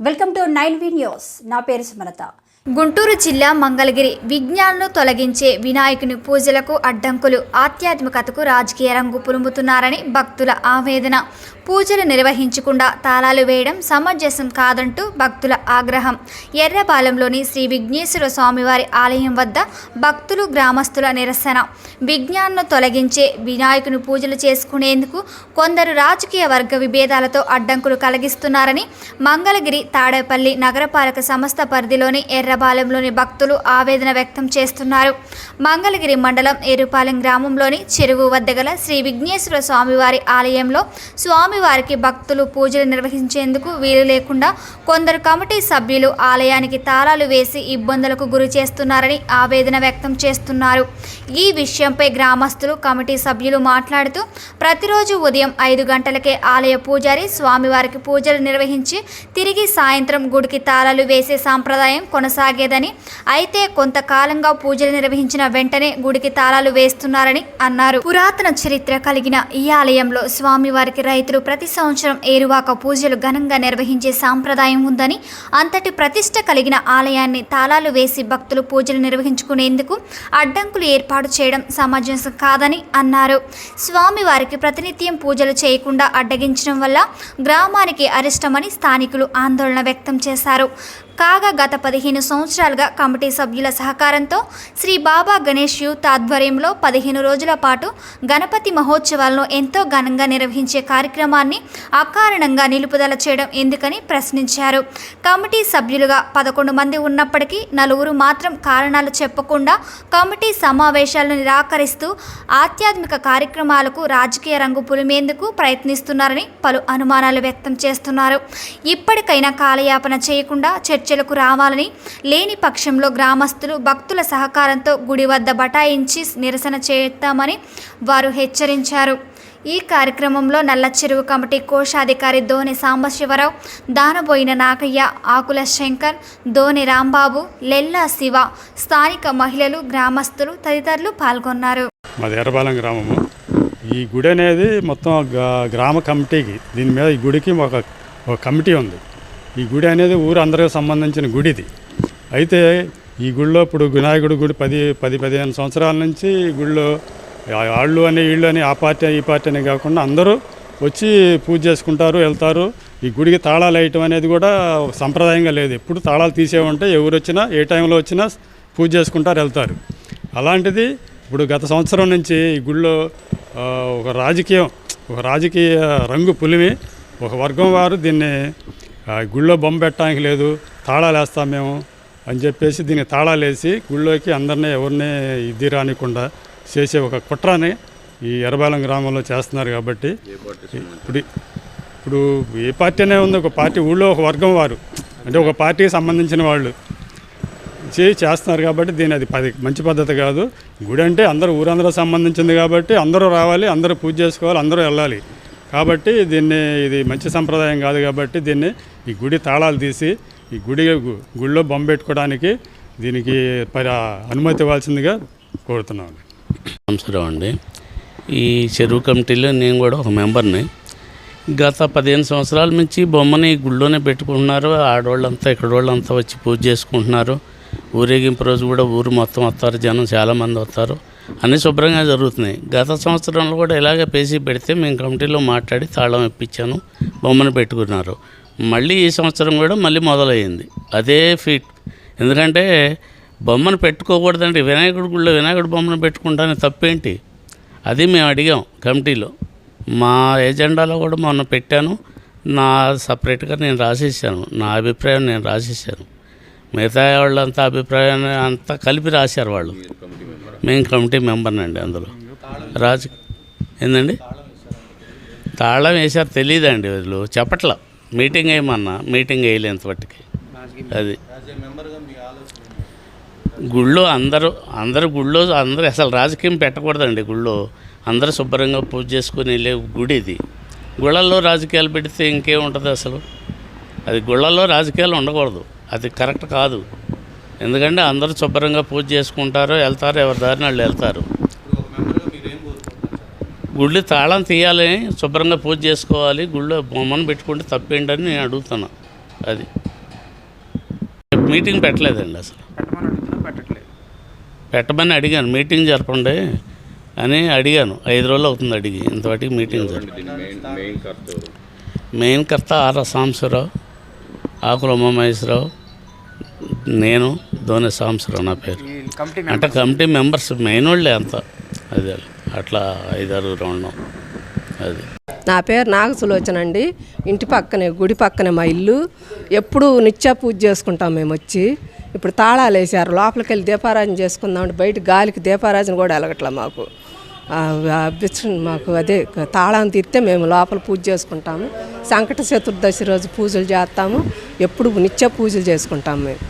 Welcome to 9V news. నా పేరు సుమలత. గుంటూరు జిల్లా మంగళగిరి విజ్ఞానం తొలగించే వినాయకుని పూజలకు అడ్డంకులు, ఆధ్యాత్మికతకు రాజకీయ రంగు పులుముతున్నారని భక్తుల ఆవేదన. పూజలు నిర్వహించకుండా తాళాలు వేయడం సమంజసం కాదంటూ భక్తుల ఆగ్రహం. ఎర్రపాలెంలోని శ్రీ విఘ్నేశ్వర స్వామివారి ఆలయం వద్ద భక్తులు, గ్రామస్తుల నిరసన. విజ్ఞానం తొలగించే వినాయకుని పూజలు చేసుకునేందుకు కొందరు రాజకీయ వర్గ విభేదాలతో అడ్డంకులు కలిగిస్తున్నారని మంగళగిరి తాడేపల్లి నగరపాలక సంస్థ పరిధిలోని ఎర్రపాలెంలోని భక్తులు ఆవేదన వ్యక్తం చేస్తున్నారు. మంగళగిరి మండలం ఎర్రపాలెం గ్రామంలోని చెరువు వద్ద గల శ్రీ విఘ్నేశ్వర స్వామివారి ఆలయంలో స్వామివారికి భక్తులు పూజలు నిర్వహించేందుకు వీలు లేకుండా కొందరు కమిటీ సభ్యులు ఆలయానికి తాళాలు వేసి ఇబ్బందులకు గురి చేస్తున్నారని ఆవేదన వ్యక్తం చేస్తున్నారు. ఈ విషయంపై గ్రామస్తులు, కమిటీ సభ్యులు మాట్లాడుతూ ప్రతిరోజు ఉదయం 5 గంటలకే ఆలయ పూజారి స్వామివారికి పూజలు నిర్వహించి తిరిగి సాయంత్రం గుడికి తాళాలు వేసే సాంప్రదాయం కొనసాగేదని, అయితే కొంతకాలంగా పూజలు నిర్వహించిన వెంటనే గుడికి తాళాలు వేస్తున్నారని అన్నారు. పురాతన చరిత్ర కలిగిన ఈ ఆలయంలో స్వామివారికి రైతులు ప్రతి సంవత్సరం ఏరువాక పూజలు ఘనంగా నిర్వహించే సాంప్రదాయం ఉందని, అంతటి ప్రతిష్ట కలిగిన ఆలయాన్ని తాళాలు వేసి భక్తులు పూజలు నిర్వహించుకునేందుకు అడ్డంకులు ఏర్పాటు చేయడం సమంజసం కాదని అన్నారు. స్వామివారికి ప్రతినిత్యం పూజలు చేయకుండా అడ్డగించడం వల్ల గ్రామానికి అరిష్టమని స్థానికులు ఆందోళన వ్యక్తం చేశారు. కాగా గత 15 సంవత్సరాలుగా కమిటీ సభ్యుల సహకారంతో శ్రీ బాబా గణేష్ యూత్ ఆధ్వర్యంలో 15 రోజుల పాటు గణపతి మహోత్సవాలను ఎంతో ఘనంగా నిర్వహించే కార్యక్రమాన్ని అకారణంగా నిలుపుదల చేయడం ఎందుకని ప్రశ్నించారు. కమిటీ సభ్యులుగా 11 మంది ఉన్నప్పటికీ 4 మాత్రం కారణాలు చెప్పకుండా కమిటీ సమావేశాలను నిరాకరిస్తూ ఆధ్యాత్మిక కార్యక్రమాలకు రాజకీయ రంగు పులిమేందుకు ప్రయత్నిస్తున్నారని పలు అనుమానాలు వ్యక్తం చేస్తున్నారు. ఇప్పటికైనా కాలయాపన చేయకుండా చర్చలకు రావాలని, లేని పక్షంలో గ్రామస్తులు, భక్తుల సహకారంతో గుడి వద్ద బటాయించి నిరసన చేస్తామని వారు హెచ్చరించారు. ఈ కార్యక్రమంలో నల్ల చెరువు కమిటీ కోశాధికారి దోనె సాంబశివరావు, దానబోయిన నాగయ్య, ఆకుల శంకర్, దోనె రాంబాబు, లెల్లా శివ, స్థానిక మహిళలు, గ్రామస్తులు తదితరులు పాల్గొన్నారు. మాది ఎర్రపాలెం గ్రామము. ఈ గుడి అనేది మొత్తం గ్రామ కమిటీకి, దీని మీద ఈ గుడికి ఒక కమిటీ ఉంది. ఈ గుడి అనేది ఊరు అందరికి సంబంధించిన గుడిది. అయితే ఈ గుడిలో ఇప్పుడు వినాయకుడి గుడి 10-15 సంవత్సరాల నుంచి ఈ గుడిలో వాళ్ళు అని వీళ్ళు అని ఆ పార్టీ ఈ పార్టీ అని కాకుండా అందరూ వచ్చి పూజ చేసుకుంటారు, వెళ్తారు. ఈ గుడికి తాళాలు వేయటం అనేది కూడా సంప్రదాయంగా లేదు. ఎప్పుడు తాళాలు తీసేవంటే ఎవరు వచ్చినా ఏ టైంలో వచ్చినా పూజ చేసుకుంటారు, వెళ్తారు. అలాంటిది ఇప్పుడు గత సంవత్సరం నుంచి ఈ గుడిలో ఒక రాజకీయ రంగు పులిమి ఒక వర్గం వారు దీన్ని గుళ్ళో బొమ్మ పెట్టడానికి లేదు, తాళాలు వేస్తాం మేము అని చెప్పేసి దీనికి తాళాలు వేసి గుళ్ళోకి అందరినీ ఎవరిని ఇది రానికుండా చేసే ఒక కుట్రని ఈ ఎర్రపాలెం గ్రామంలో చేస్తున్నారు. కాబట్టి ఇప్పుడు ఏ పార్టీ అనే ఉంది, ఒక పార్టీ ఊళ్ళో ఒక వర్గం వారు అంటే ఒక పార్టీకి సంబంధించిన వాళ్ళు చేస్తున్నారు. కాబట్టి దీని అది మంచి పద్ధతి కాదు. గుడి అంటే ఊరందరూ సంబంధించింది కాబట్టి అందరూ రావాలి, అందరూ పూజ చేసుకోవాలి, అందరూ వెళ్ళాలి. కాబట్టి ఇది మంచి సంప్రదాయం కాదు. కాబట్టి ఈ గుడి తాళాలు తీసి ఈ గుడిలో బొమ్మ పెట్టుకోవడానికి దీనికి అనుమతి ఇవ్వాల్సిందిగా కోరుతున్నాను. నమస్కారం అండి. ఈ చెరువు కమిటీలో నేను కూడా ఒక మెంబర్ని. గత 15 సంవత్సరాల నుంచి బొమ్మని గుళ్ళోనే పెట్టుకుంటున్నారు. ఆడవాళ్ళంతా ఇక్కడోళ్ళంతా వచ్చి పూజ చేసుకుంటున్నారు. ఊరేగింపు రోజు కూడా ఊరు మొత్తం వస్తారు, జనం చాలామంది వస్తారు, అన్నీ శుభ్రంగా జరుగుతున్నాయి. గత సంవత్సరంలో కూడా ఇలాగే పేసీ పెడితే మేము కమిటీలో మాట్లాడి తాళం ఇప్పించాను, బొమ్మను పెట్టుకున్నారు. మళ్ళీ ఈ సంవత్సరం కూడా మళ్ళీ మొదలయ్యింది అదే ఫీట్. ఎందుకంటే బొమ్మను పెట్టుకోకూడదండి. వినాయకుడి గుళ్ళో వినాయకుడి బొమ్మను పెట్టుకుంటానే తప్పేంటి? అది మేము అడిగాం కమిటీలో. మా ఎజెండాలో కూడా మొన్న పెట్టాను. నా సపరేట్గా నేను రాసేసాను, నా అభిప్రాయం నేను రాసేసాను. మిగతా వాళ్ళంతా అభిప్రాయాన్ని అంతా కలిపి రాశారు వాళ్ళు. మేము కమిటీ మెంబర్నండి. అందులో ఏందండి తాళం వేసారు తెలియదండి. వీళ్ళు చెప్పట్లా. మీటింగ్ వేయమన్నా మీటింగ్ వేయలేంత బట్టికి. అది గుళ్ళో అందరూ గుళ్ళో అందరూ అసలు రాజకీయం పెట్టకూడదండి. గుళ్ళో అందరూ శుభ్రంగా పూజ చేసుకుని వెళ్ళే గుడి ఇది. గుళ్ళల్లో రాజకీయాలు పెడితే ఇంకేముంటుంది అసలు? అది గుళ్ళల్లో రాజకీయాలు ఉండకూడదు, అది కరెక్ట్ కాదు. ఎందుకంటే అందరూ శుభ్రంగా పూజ చేసుకుంటారు, వెళ్తారు, ఎవరి దారిని వాళ్ళు వెళ్తారు. గుళ్ళు తాళం తీయాలని శుభ్రంగా పూజ చేసుకోవాలి, గుళ్ళో బొమ్మను పెట్టుకుంటే తప్పేంటని నేను అడుగుతున్నా. అది మీటింగ్ పెట్టలేదండి అసలు. పెట్టమని అడిగాను, మీటింగ్ జరపండి అని అడిగాను. 5 రోజులు అవుతుంది అడిగి, ఇంతవాటికి మీటింగ్ జరపండి. మెయిన్ కర్త ఆర్ర సాంబశివరావు, ఆకుల ఉమామహేశ్వరరావు, నేను దోనె సాంబశివరావు నా పేరు. అంటే కమిటీ మెంబర్స్ మెయిన్ వాళ్ళే అంతా. అదే అట్లా 5-6 ఉన్నాం. అది నా పేరు నాగసులోచన అండి. ఇంటి పక్కనే, గుడి పక్కనే మా ఇల్లు. ఎప్పుడు నిత్య పూజ చేసుకుంటాం మేము వచ్చి. ఇప్పుడు తాళాలు వేసారు, లోపలికి వెళ్ళి దీపారాజన చేసుకుందామంటే బయట గాలికి దీపారాజన కూడా వెలగట్లా మాకు. మాకు అదే తాళం తీస్తే మేము లోపల పూజ చేసుకుంటాము. సంకట చతుర్దశి రోజు పూజలు చేస్తాము. ఎప్పుడు నిత్య పూజలు చేసుకుంటాము మేము.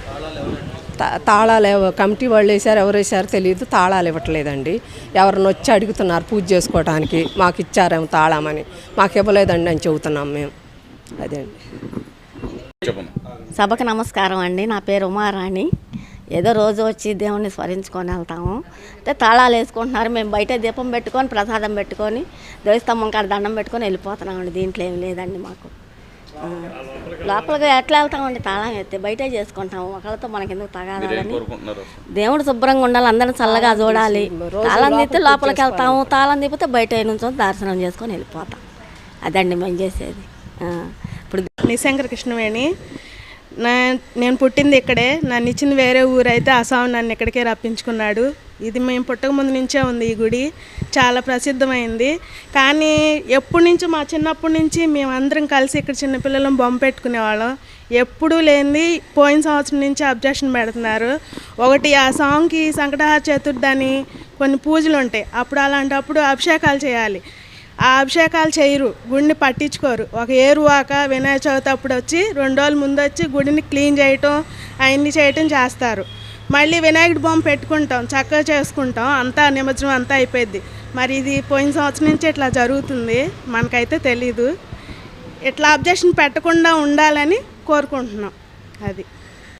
తాళాలు కమిటీ వాళ్ళు వేసారు, ఎవరు వేసారో తెలియదు, తాళాలు ఇవ్వట్లేదండి. ఎవరిని వచ్చి అడుగుతున్నారు పూజ చేసుకోవడానికి, మాకు ఇచ్చారేమో తాళామని. మాకు ఇవ్వలేదండి అని చెబుతున్నాం మేము. అదే అండి. సభకు నమస్కారం అండి. నా పేరు ఉమారాణి. ఏదో రోజు వచ్చి దేవుణ్ణి స్మరించుకొని వెళ్తాము. అయితే తాళాలు వేసుకుంటున్నారు, మేము బయట దీపం పెట్టుకొని ప్రసాదం పెట్టుకొని దేవస్తంభం కాడ దండం పెట్టుకొని వెళ్ళిపోతున్నామండి. దీంట్లో ఏం లేదండి మాకు. లోపలికి ఎట్లా వెళ్తామండి? తాళం ఎత్తే బయటే చేసుకుంటాము. ఒకళ్ళతో మనకి ఎందుకు తగాదాలని. దేవుడు శుభ్రంగా ఉండాలి, అందరం చల్లగా చూడాలి. తాళం తీస్తే లోపలికి వెళ్తాము, తాళం తీపితే బయట నుంచి దర్శనం చేసుకొని వెళ్ళిపోతాం. అదండి మేము చేసేది. ఇప్పుడు నిశంకర కృష్ణవేణి. నేను పుట్టింది ఇక్కడే, నన్ను ఇచ్చింది వేరే ఊరైతే ఆ స్వామి నన్ను ఇక్కడికే రప్పించుకున్నాడు. ఇది మేము పుట్టక ముందు నుంచే ఉంది ఈ గుడి, చాలా ప్రసిద్ధమైంది. కానీ ఎప్పటి నుంచో మా చిన్నప్పటి నుంచి మేము అందరం కలిసి ఇక్కడ చిన్నపిల్లలను బొమ్మ పెట్టుకునేవాళ్ళం. ఎప్పుడూ లేనిది పోయిన సంవత్సరం నుంచి అబ్జెక్షన్ పెడుతున్నారు. ఒకటి ఆ స్వామికి సంకటహార చతుర్థి అని కొన్ని పూజలు ఉంటాయి, అప్పుడు అలాంటప్పుడు అభిషేకాలు చేయాలి. ఆ అభిషేకాలు చేయరు, గుడిని పట్టించుకోరు. ఒక ఏరువాక వినాయక చవితి అప్పుడు వచ్చి 2 రోజుల ముందు వచ్చి గుడిని క్లీన్ చేయటం అవన్నీ చేయటం చేస్తారు. మళ్ళీ వినాయకుడి బొమ్మ పెట్టుకుంటాం, చక్కగా చేసుకుంటాం, అంతా నిమజ్జనం అంతా అయిపోయింది. మరి ఇది పోయిన సంవత్సరం నుంచి ఇట్లా జరుగుతుంది, మనకైతే తెలీదు. ఇట్లా అబ్జెక్షన్ పెట్టకుండా ఉండాలని కోరుకుంటున్నాం. అది